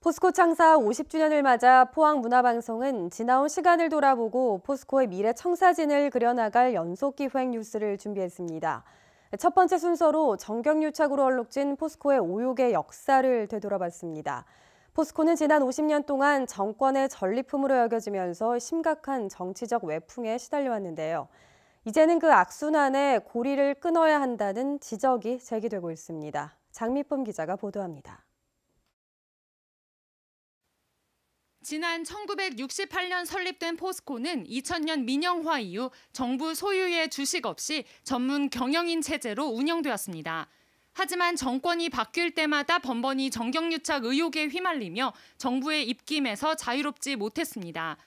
포스코 창사 50주년을 맞아 포항문화방송은 지나온 시간을 돌아보고 포스코의 미래 청사진을 그려나갈 연속기획 뉴스를 준비했습니다. 첫 번째 순서로 정경유착으로 얼룩진 포스코의 오욕의 역사를 되돌아봤습니다. 포스코는 지난 50년 동안 정권의 전리품으로 여겨지면서 심각한 정치적 외풍에 시달려왔는데요. 이제는 그 악순환에 고리를 끊어야 한다는 지적이 제기되고 있습니다. 장미쁨 기자가 보도합니다. 지난 1968년 설립된 포스코는 2000년 민영화 이후 정부 소유의 주식 없이 전문 경영인 체제로 운영되었습니다. 하지만 정권이 바뀔 때마다 번번이 정경유착 의혹에 휘말리며 정부의 입김에서 자유롭지 못했습니다.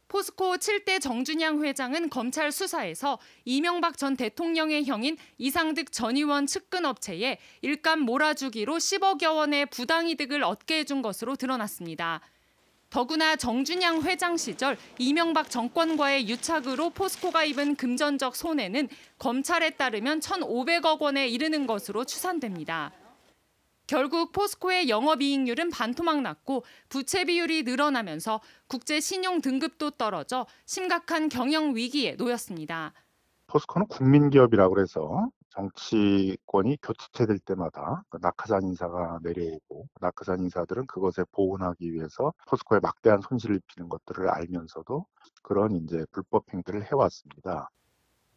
포스코 7대 정준양 회장은 검찰 수사에서 이명박 전 대통령의 형인 이상득 전 의원 측근 업체에 일감 몰아주기로 10억여 원의 부당이득을 얻게 해준 것으로 드러났습니다. 더구나 정준양 회장 시절 이명박 정권과의 유착으로 포스코가 입은 금전적 손해는 검찰에 따르면 1,500억 원에 이르는 것으로 추산됩니다. 결국 포스코의 영업이익률은 반토막 났고 부채 비율이 늘어나면서 국제 신용 등급도 떨어져 심각한 경영 위기에 놓였습니다. 포스코는 국민기업이라고 해서 정치권이 교체될 때마다 낙하산 인사가 내려오고 낙하산 인사들은 그것에 보온하기 위해서 포스코에 막대한 손실을 입히는 것들을 알면서도 그런 이제 불법 행위를 해왔습니다.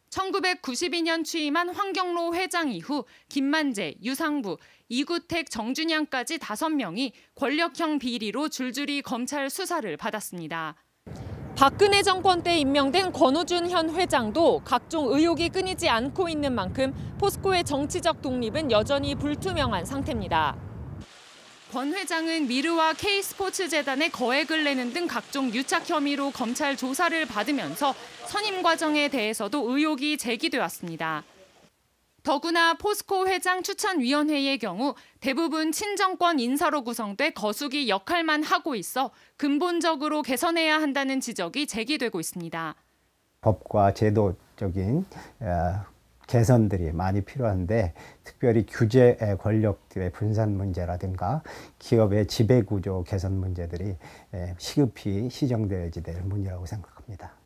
1992년 취임한 황경로 회장 이후 김만재, 유상부, 이구택, 정준양까지 5명이 권력형 비리로 줄줄이 검찰 수사를 받았습니다. 박근혜 정권 때 임명된 권오준 현 회장도 각종 의혹이 끊이지 않고 있는 만큼 포스코의 정치적 독립은 여전히 불투명한 상태입니다. 권 회장은 미르와 K스포츠재단에 거액을 내는 등 각종 유착 혐의로 검찰 조사를 받으면서 선임 과정에 대해서도 의혹이 제기돼 왔습니다. 더구나 포스코 회장 추천위원회의 경우 대부분 친정권 인사로 구성돼 거수기 역할만 하고 있어 근본적으로 개선해야 한다는 지적이 제기되고 있습니다. 법과 제도적인 개선들이 많이 필요한데 특별히 규제 권력들의 분산 문제라든가 기업의 지배구조 개선 문제들이 시급히 시정되어야 될 문제라고 생각합니다.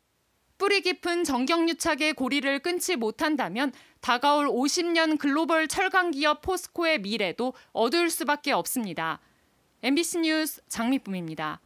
뿌리 깊은 정경유착의 고리를 끊지 못한다면 다가올 50년 글로벌 철강 기업 포스코의 미래도 어두울 수밖에 없습니다. MBC 뉴스 장미쁨입니다.